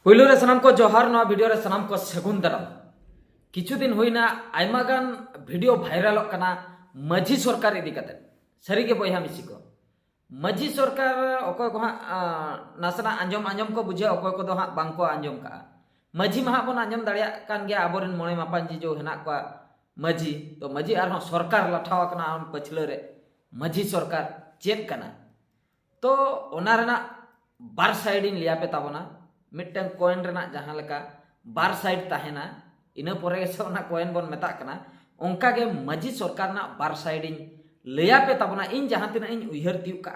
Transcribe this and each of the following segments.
पहले रे सनाम को जोहार नवा वीडियो रे सनाम को सगुन दाराम। किछु दिन हुईना आयमागान वीडियो वायरल कना माझी सरकार इदी कते सरी के बयहा मिसी को माझी सरकार अकोय को नासना आंजम को बुझे अकोय को दो हाँ बांग को आंजम का माझी महा बन आंजम दाड़िया कान गया आबोरेन मोणे मापांजी जो हेना को माझी तो माझी आर सरकार लठाव कना पछले रे माझी सरकार चेक कना तो ओना रेना बार साइड लिया पे ताबना मिट्टन कॉइन रेना जहां लेका बार साइड ताहेना इना परे से ओना कॉइन बन मेता कना ओंका गे माझी सरकार ना बार साइड लैया पे ताबना इन जहां तिना इन उयहर तिउ का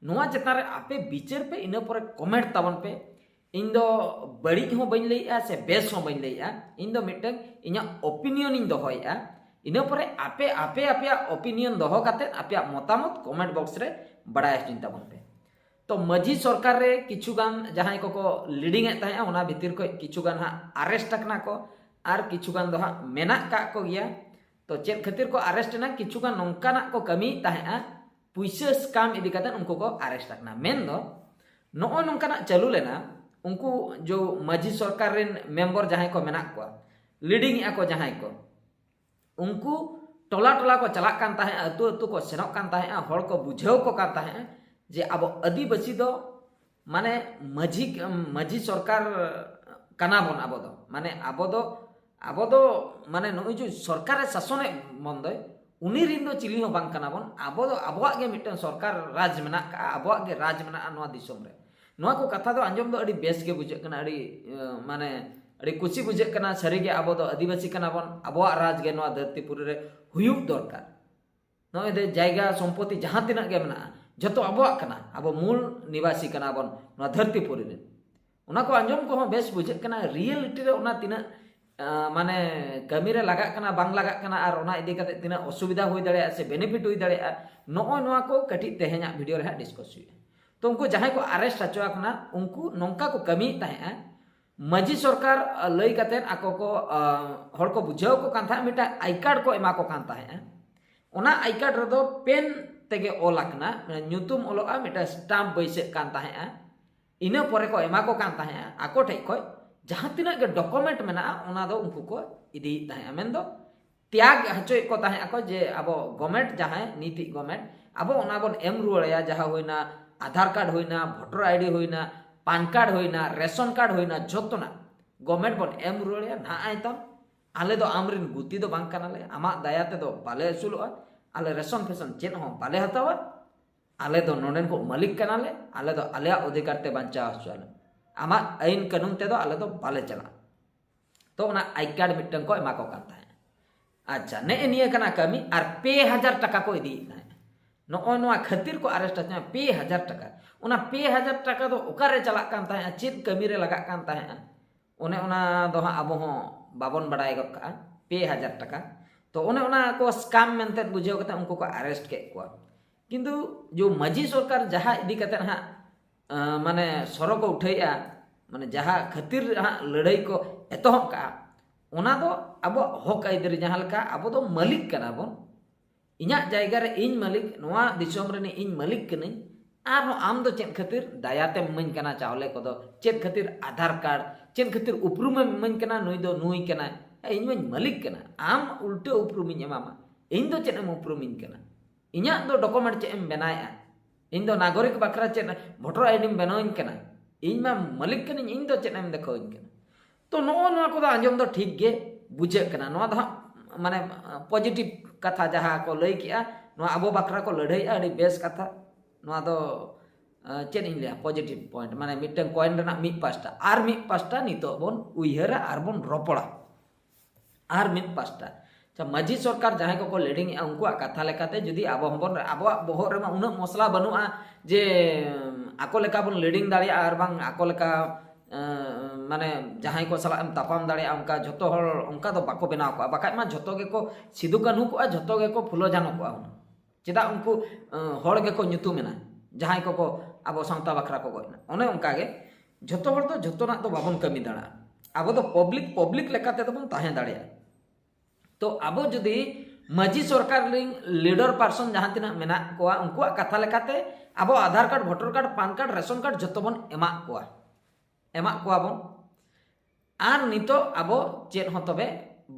नोआ चेतान रे आपे बिचार पे इना परे कमेंट ताबन पे इन दो बड़ी हो बइन लैया से बेस हो बइन लैया इन दो मिट्टन इना ओपिनियन इन दोहया इना परे आपे आपे आपे ओपिनियन दोहो काते आपे मतामत कमेंट बॉक्स रे बड़ाय हचिन ताबन पे तो माझी सरकार रे किछुगान जहां को लीडिंग एत ओना भितर को किछुगान हा अरेस्ट करना को आर किछुगान दो हा मेना का को गया तो चेक खातिर को अरेस्ट ना किछुगान नोंकाना को कमी ताहे पुइसा स्कैम इदी काते उनको को अरेस्ट करना मेन दो नो नोंकाना चालू लेना उनको जो माझी सरकार रेन मेंबर जहां को मेना को लीडिंग को जहां को उनको टोला टोला को चला कान ताहे अतु अतु को सेनक कान ताहे हर को बुझाव को कान ताहे जे अब आदिवासी दो माने माझी सरकार कना बन अब दो माने अब दो माने नई जो सरकार शासन बंद उनी रिन दो चिली हो बांग कना बन अब गे मिटन सरकार राज मेना का अब गे राज मेना नोआ दिसोम रे नोआ को कथा दो अंजम दो अड़ी बेस गे बुझे कना अड़ी माने अड़ी कुची बुझे कना सरी गे अब दो आदिवासी कना बन अब राज गे नोआ धरतीपुरी रे हुयुक दरकार नोए दे जायगा संपत्ति जहां तिना गे मेना जतो अबोक कना अब मूल निवासी कना बन ना धरतीपुरी रे उना को अंजम को बेस बुझे कना रियलिटी रे उना तिना माने कमी रे लगा कना बांग लगा कना आर उना इदी कते तिना असुविधा हुई दाड़े से बेनिफिट हुई दाड़े नोय नोआ को कटी तेहेना वीडियो रे डिस्कस हुई तो उनको जहां को अरेस्ट हचवा कना उनको नोंका को कमी ताहे माझी सरकार लई कते आको को हर को बुझाव को कान था मिटा आई कार्ड को एमा को कान ताहे ओना आई कार्ड रे दो पेन तेगे ओलाकना ᱧᱩᱛᱩᱢ ओलोआ मिटा स्टाम्प बैसे कान ताहे इना परे को एमा को कान ताहे आको ठे को जहां तिना के डॉक्यूमेंट मेना ओना दो उनको को इदी ताहे मेन दो त्याग हचोय को ताहे आको जे अब गवर्नमेंट जहां नीति गवर्नमेंट अब ओना बन एम रुवाया जहां होइना आधार कार्ड होइना वोटर आईडी होइना पान कार्ड होइना रेशन कार्ड होइना जतोना गवर्नमेंट बन एम रुवाया ना आइतम आले दो आमरिन गुती दो बांग कानाले आमा दया ते दो बाले असुलोआ आले रेशन फेशन चेन हो बाले हतावा आले दो नोडेन को मालिक कनाले आले दो आले अधिकार ते बांचा हसुआले आमा आईन कानून ते दो आले दो बाले चला तो ना आई कार्ड मिटन को एमा को काता है अच्छा ने निया कना कमी आर 2000 टका को इदी है नो नो खातिर को अरेस्ट है 2000 टका उना 2000 टका दो ओकारे चला कान ताहे चेत कमी रे लगा कान ताहे ओने ओना दो हा अब हो बाबन बडाय गक का 2000 टका तो ओने ओना को स्कैम मेनते बुझाव कते उनको को अरेस्ट के को किंतु जो माझी सरकार जहां इदी कते हा माने सरो को उठैया माने जहां खातिर हा लड़ाई को एतहब का ओना दो अब हक आइदरी जहां लका अब दो मालिक कना बन इना जायगा रे इन मालिक नोआ दिसोम रे इन मालिक कनी आर आम दो चेन खातिर दायाते मन कना चावले को दो चेन खातिर आधार कार्ड चेन खातिर उपरुम मन कना नुई दो नुई कना इन मन मालिक कना आम उल्टे उपरुमिन एमामा इन दो चेन उपरुमिन कना इना दो डॉक्यूमेंट चेन बनाया इन दो नागरिक बकरा चेन वोटर आईडी बनाइन कना इन मा मालिक कनी इन दो चेन देखो इन कना तो नो नो को अंजम दो ठीक गे बुझे कना नो दा माने पॉजिटिव कथा जहां को लई किया नो अबो बकरा को लड़ाई अड़ी बेस कथा नो दो चेन इन लिया पॉजिटिव पॉइंट माने मिटन कॉइन रेना मी पास्टा आर मी पास्टा नितो बोन उयहरा आर बोन रोपड़ा आर मिन पास्टा अच्छा माझी सरकार जहां को लीडिंग उनको कथा लेकाते जदि अब हमबन अब बहर रे उन मसला बनुआ जे आको लेका बन लीडिंग दाड़िया आर बांग आको लेका माने जहां को सला तापाम दाड़िया उनका जतो हर उनका दो बाको बनाव को बाका मा जतो गे को सिदु कान्हू को जतो गे को फुलो जानो को चेदा उनको हर गे को ᱧᱩᱛᱩᱢ मेना जहां को अब सांता बखरा को गयना ओने उनका गे जतो हर तो जतो ना तो बाबन कमी दाड़ा अब तो पब्लिक लेकाते तो बन ताहे दाड़िया तो अब जदि माझी सरकार लीडर पर्सन जहां तिना मेना को उनको कथा लेकाते अब Aadhaar card voter card PAN card ration card जतो बन एमा को बन আর নিতো আবো চেন হো তবে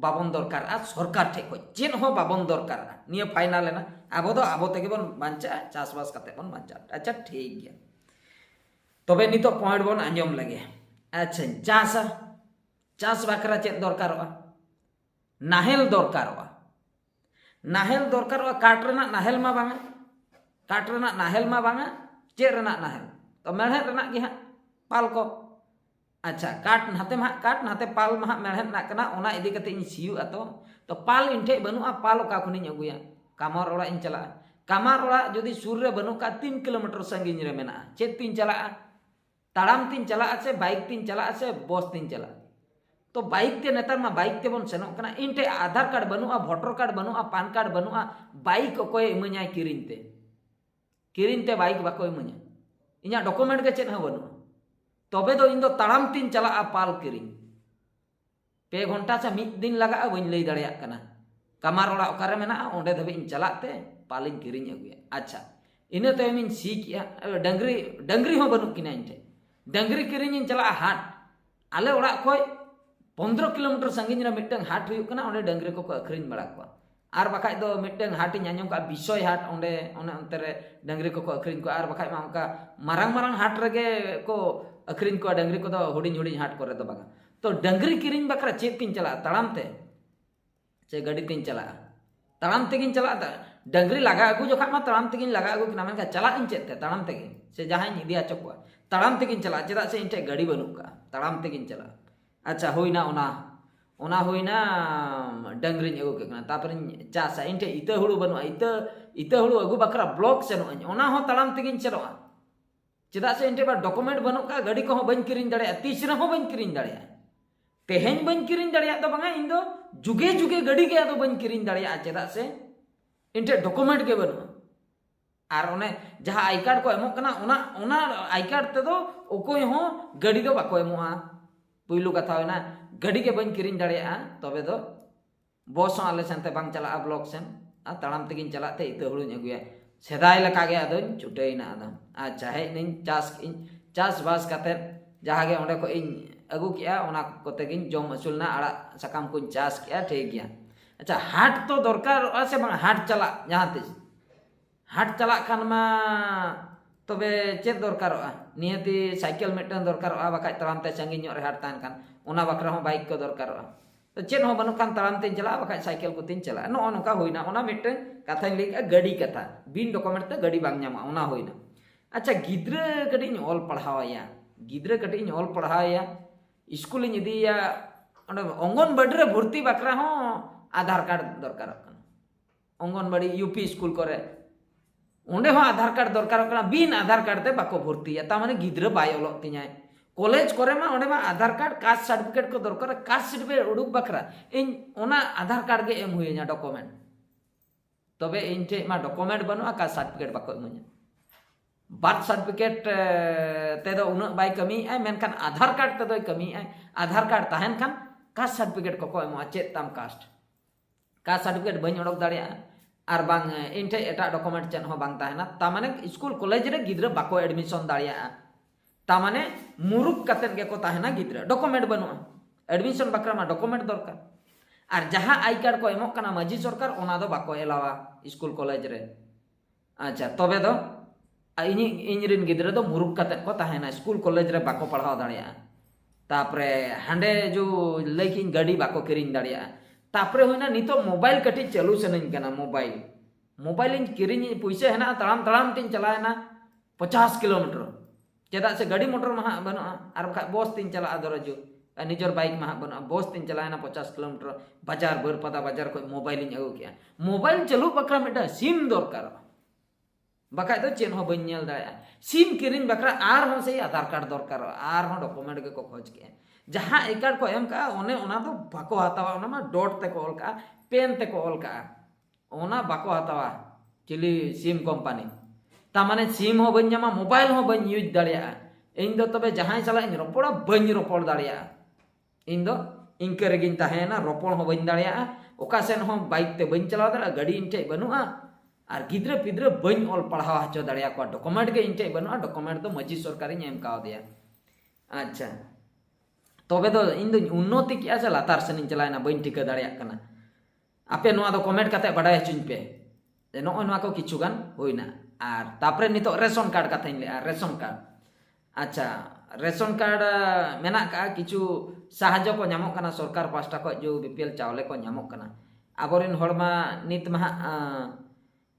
বাবন দরকার আর সরকার ঠেক খoj চেন হো বাবন দরকার নিয়ে ফাইনাল এনা আবো দো আবো তেগে বন বাঞ্চা চাষবাস কাতে বন বাঞ্চা আচ্ছা ঠিক গया তবে নিতো পয়েন্ট বন আঞ্জম লাগে আচ্ছা চাষা চাষ বাকরা চেত দরকারোa নাহেল দরকারোa নাহেল দরকারোa কাট রেনা নাহেল মা বাঙা কাট রেনা নাহেল মা বাঙা চেত রেনা নাহেল তো মেড়হেদ রেনা gi ha পাল ko अच्छा काट नाते मा काट नाते पाल मा मेहनत ना कना ओना इदी कते इन सियु अतो तो पाल इनठे बनुआ पाल का खुनी अगुया कामार ओड़ा इन चला कामार ओड़ा जदि सुर रे बनु का 3 किलोमीटर संगीन रे मेना चेत तीन चला ताड़ाम तीन चला से बाइक तीन चला से बस तीन चला तो बाइक ते नेतार मा बाइक ते बन सेनो कना इनठे आधार कार्ड बनुआ वोटर कार्ड बनुआ पान कार्ड बनुआ बाइक कोय इमanya किरिन ते बाइक बाको इमanya इnya डॉक्यूमेंट के चेत हा बनुआ तबे दो इन दो ताड़ाम तीन चला पाल किरिंग पे घंटा से मिद दिन लगा बन लई दाड़िया कना कामार ओड़ा ओकारे मेना ओंडे धबे इन चलाते पालिन किरिंग अगुया अच्छा इने तो इन सी किया डंगरी डंगरी हो बनु किना इनटे डंगरी किरिंग इन चला हाट आले ओड़ा खोय 15 किलोमीटर संगीन रे मिटंग हाट हुयु कना ओंडे डंगरी को अखरिन बड़ा को आर बखाय दो मिटंग हाट ᱧᱟᱧᱚᱢ का बिसोय हाट ओंडे ओने अंते रे डंगरी को अखरिन को आर बखाय मा उनका मारांग मारांग हाट रगे को अखरिन को डंगरी को हुडिंग हुडिंग हाट करे दो बागा तो डंगरी किरिंग बकरा चेत तीन चला ताड़ाम ते से गाड़ी तीन चला ताड़ाम तेगिन चला डंगरी लगा अगु जोखा मा ताड़ाम तेगिन लगा अगु किना मेनका चला इन चेत ताड़ाम तेगिन से जहां इदिया चकवा ताड़ाम तेगिन चला चेदा से इनटे गाड़ी बनुका ताड़ाम तेगिन चला अच्छा होइना ओना होइना डंगरी अगु केना तापर चासा इनटे इते हुड़ु बनु इते हुड़ु अगु बकरा ब्लॉक सेनो ओना हो ताड़ाम तेगिन चलोआ चेदा से इनटे बा डॉक्यूमेंट बनु का गाड़ी को बन किरिन दाड़े तीसरा हो बन किरिन दाड़े तेहेन बन किरिन दाड़े तो बांगा इन दो जुगे जुगे गाड़ी के तो बन किरिन दाड़े चेदा से इनटे डॉक्यूमेंट के बनु आर ओने जहां आई कार्ड को एमो कना ओना आई कार्ड ते दो ओकोय हो गाड़ी दो बाको एमोआ पुइलु कथा होना गाड़ी के बन किरिन दाड़े तबे दो बस आले सेनते बांग चला ब्लॉक सेन ताड़ाम तेगिन चलाते इते हुड़ुन अगुया सेदाय लका गे आदो छुटेना आदो अच्छा हे निन चास बास काते जहां गे ओंडे को इन अगु किया ओना कोते गिन जम असुलना आड़ा सकाम को चास किया ठीक गया अच्छा हाट तो दरकार से बांग हाट चला जहां तिस हाट चला खान मा तबे चेत दरकारोआ नियति साइकिल मिटन दरकारोआ बाका ताड़ाम ते संगी ᱧᱚᱜ रे हाट तान खान ओना बकरा हो बाइक को दरकारोआ तो चेत हो बनु खान ताड़ाम ते चला बाका साइकिल को तीन चला नो नका होइना ओना मिटन कथा लेका गाड़ी कथा बिन डॉक्यूमेंट ते गाड़ी बांग ᱧᱟᱢᱟ ओना होइना अच्छा गिद्रे कटी ऑल पढ़ावाया गिद्रे कटी ऑल पढ़ावाया स्कूल इदिया अंगनबाड़ी रे भर्ती बकरा हो आधार कार्ड दरकार अंगनबाड़ी यूपी स्कूल करे ओंडे हो आधार कार्ड दरकार बिन आधार कार्ड ते बाको भर्ती ता माने गिद्रे बाय ओलो तिnya कॉलेज करे मा ओंडे मा आधार कार्ड कास्ट सर्टिफिकेट को दरकार कास्ट सर्टिफिकेट उडुक बकरा इन ओना आधार कार्ड के एम हुइना डॉक्यूमेंट तबे इनटे मा डॉक्यूमेंट बनुआ कास्ट सर्टिफिकेट बाको इमanya बर्थ सर्टिफिकेट ते दो उन बाय कमी है मेनखान आधार कार्ड ते दो कमी है आधार कार्ड ताहेन खान कास्ट सर्टिफिकेट को एमो चेत ताम कास्ट सर्टिफिकेट बन ओडक दाड़िया आर बांग इनटे एटा डॉक्यूमेंट चेन हो बांग ताहेना ता माने स्कूल कॉलेज रे गिद्रा बाको एडमिशन दाड़िया ता माने मुरुक कतेन के को ताहेना गिद्रा डॉक्यूमेंट बनुआ एडमिशन बकरा मा डॉक्यूमेंट दरकार और जहां आई कार्ड को एमो कना माजी सरकार ओना दो बाको एलावा स्कूल कॉलेज रे अच्छा तबे दो इन गिद्रा दो मुरुक कते को ताहेना स्कूल कॉलेज रे बाको पढ़ाव दाड़िया तापरे हांडे जो लेकिन गाड़ी बाको किरिन दाड़िया तापरे होइना नितो मोबाइल कटी चालू सनइन कना मोबाइल इन किरिन पैसा हेना ताड़ाम ताड़ाम तीन चलायना 50 किलोमीटर चेदा से गाड़ी मोटर मा बनु आर बस तीन चला दरजो निजर बाइक मा बनु बस तीन चलायना 50 किलोमीटर बाजार बरपदा बाजार को मोबाइल इन अगु किया मोबाइल चालू बकरा मिटा सिम दरकार बाकाय तो चेन हो बन्यल दाया सिम किरिन बकरा आर हो से आधार कार्ड दरकार आर हो डॉक्यूमेंट के को खोज के जहां आई कार्ड को एम का ओने ओना तो बाको हतावा ओना मा डॉट ते को ऑल का पेन ते को ऑल का ओना बाको हतावा चिली सिम कंपनी ता माने सिम हो बन जामा मोबाइल हो बन यूज दाड़िया इन दो तबे जहां चला इन रोपड़ा बन रोपड़ दाड़िया इन दो इंके रेगिन ताहेना रोपड़ हो बन दाड़िया ओका सेन हो बाइक ते बन चला दाड़ा गाड़ी इनटे बनुआ और गिद्रे पिद्रे बन ऑल पढ़ावा हचो दाड़िया को डॉक्यूमेंट के इनटे बनुआ डॉक्यूमेंट तो मजी सरकारी एम का दिया अच्छा तबे दो इन दो उन्नति किया से लातार सेनिन चलायना बइन टिका दाड़िया कना आपे नोआ दो कमेंट काते बाडाय हचुኝ पे नोय नोआ को किछु गान होइना आर तापरे नितो रेशन कार्ड काथाइन ले रेशन कार्ड अच्छा रेशन कार्ड मेना का किछु साहाय्य को नामक कना सरकार पास्टा को जो बीपीएल चावले को नामक कना आबोरिन हड़मा नित महा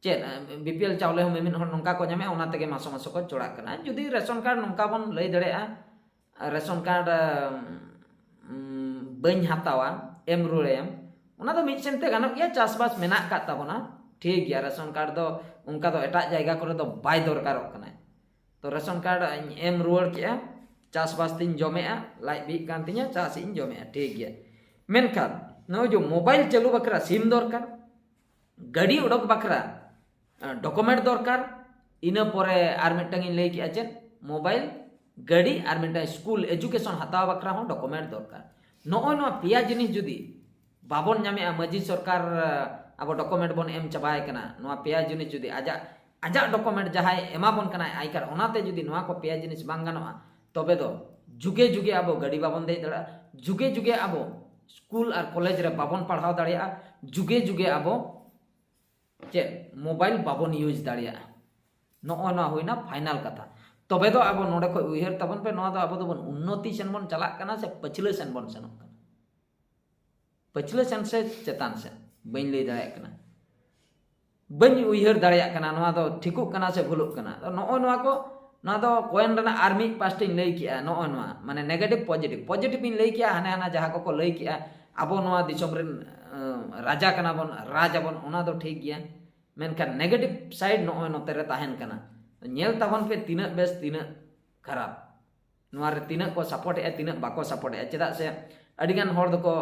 चेत बीपीएल चावले हो मेमिन हड़ नोंका को नामे ओना तेगे मासो मासो को चोड़ा कना जुदी रेशन कार्ड नोंका बन लई दड़ेया रेशन कार्ड बइन हातावा एम रुड़ेम ओना दो मिड सेनते गानक गया चासबास मेना का ताबोना ठीक गया रेशन कार्ड दो उनका दो एटा जायगा करे दो बाय दरकारक कना तो रेशन कार्ड एम रुड़ के चासबास तीन जमेआ लाइट बी कान तिnya चास इन जमेआ ठीक गया मेनखान नो जो मोबाइल चालू बकरा सिम दरकार गाड़ी उडक बकरा डॉक्यूमेंट दरकार इना परे आर मिटटांग इन लई के चेत मोबाइल गाड़ी आर मिटटांग स्कूल एजुकेशन हताव बकरा हो डॉक्यूमेंट दरकार नोय नो पिया जिनिस जुदी बाबन नामेआ मजी सरकार अब डॉक्यूमेंट बन एम चाबाय कना नो पिया जिनिस जुदी आजा डॉक्यूमेंट जहाय एमा बन कना आई कार्ड ओनाते जुदी नो को पिया जिनिस बांग गानोआ तबे दो जुगे जुगे अब गाड़ी बाबन दे दड़ा जुगे जुगे अब स्कूल और कॉलेज रे बाबन पढ़ाव दाड़िया जुगे जुगे अब चे मोबाइल बाबन यूज दाड़िया नोय नो होइना फाइनल कथा तबे दो अब नोडे को उयहर तबन पे नो दो अब दो बन उन्नति सेन बन चला कना से पछले सेन बन सेनक कना पछले सेन से चेतान से बइन लई दाड़िया कना बइन उयहर दाड़िया कना नो दो ठिकुक कना से भुलुक कना नोय नो को ना दो कोयन रना आर्मी पास्टिंग लई किया नोय नो माने नेगेटिव पॉजिटिव इन लई किया हाने हाना जहां को लई किया आबो नो दिसम रेन राजा कना बन राजा बन ओना दो ठीक गया मेनखान नेगेटिव साइड नोय नोते रे ताहेन कना नेल ताबन पे तीना बेस तीना खराब नोआ रे तीना को सपोर्ट ए तीना बाको सपोर्ट ए चेदा से अडिगान हर दो को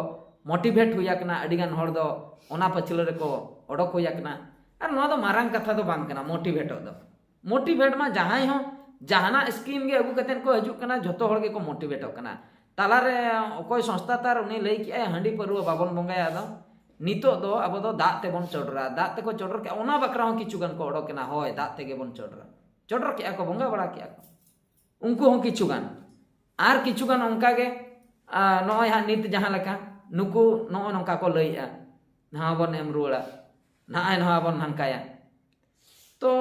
मोटिवेट हुया कना अडिगान हर दो ओना पछले रे को ओडक हुया कना आर नोआ दो मारांग कथा दो बांग कना मोटिवेट मा जहां हो जहाना स्कीम गे अगु कतेन को हजु कना झोतो हड़ गे को मोटिवेट कना तालारे अकोय संस्था तार उनी लई के हंडी परवा बाबन बंगाया दो नितो दो अब दो दाग ते बन चोडरा दाग ते को चोडर के ओना बकरा हो किछु गान को ओडक कना होय दाग ते गे बन चोडर के को बंगा बड़ा के को उनको हो किछु गान आर किछु गान उनका गे नोय हा नित जहां लका नुकु नोय नंका को लईआ ना बन एम रुड़ा ना आय ना बन हंकाया तो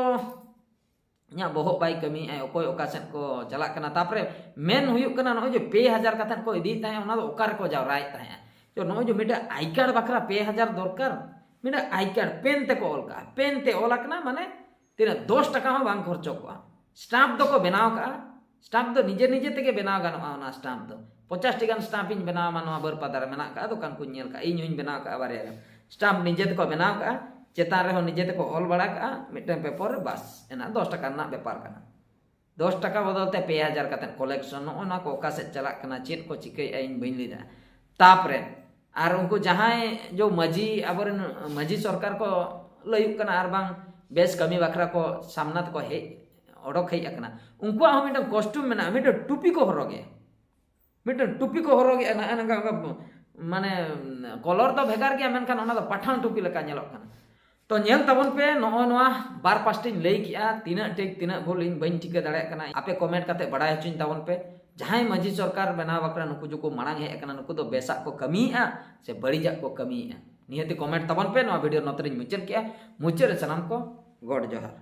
nya bohok baik kami okoy okasen ko jalak kana tapre men huyuk kana no jo 2000 katan ko idi tahe ona do okar ko jawrai tahe jo no jo mita i card bakra 2000 dorkar mita i card pen te ko olka pen te olakna mane tina 10 taka ho bang khorcho ko stamp do ko benaw ka stamp do nije tege benaw ganoa ona stamp do 50 tigan stamp in benaw mano ber padar mena ka do kan ku nyel ka inyuñ benaw ka bare stamp nije te ko benaw ka चेतान रहे निजे को all बड़ा का mitten paper बस एना 10 टका ना व्यापार करना 10 टका बदलते 2000 कतन कलेक्शन ओना को ओका से चला करना चेत को चिकई इन बइन लीदा तापरे आर उनको जहां जो मजी अबरन मजी सरकार को लयुक कना आर बांग बेस कमी बखरा को सामना को हे ओडक हे कना उनको हम मिटन कॉस्ट्यूम मेना मिटन टुपी को हरोगे ना माने कलर तो भेगार गया मेनखान ओना दो पठान टुपी लका नेलक कना तो नेल तबन पे नोय नोआ बार पास्टिंग लई किया तीना टेक तीना भूल इन बइन टिका दाड़े कना आपे कमेंट काते बड़ाय हचुኝ तबन पे जहां मजी सरकार बनाव बकरा नुकु जो को मांग हे कना नुकु दो बेसा को कमीआ से बड़ीजा को कमीआ निहति कमेंट तबन पे नोआ वीडियो नतरिन मुचर किया मुचर सलाम को गॉड जोहार।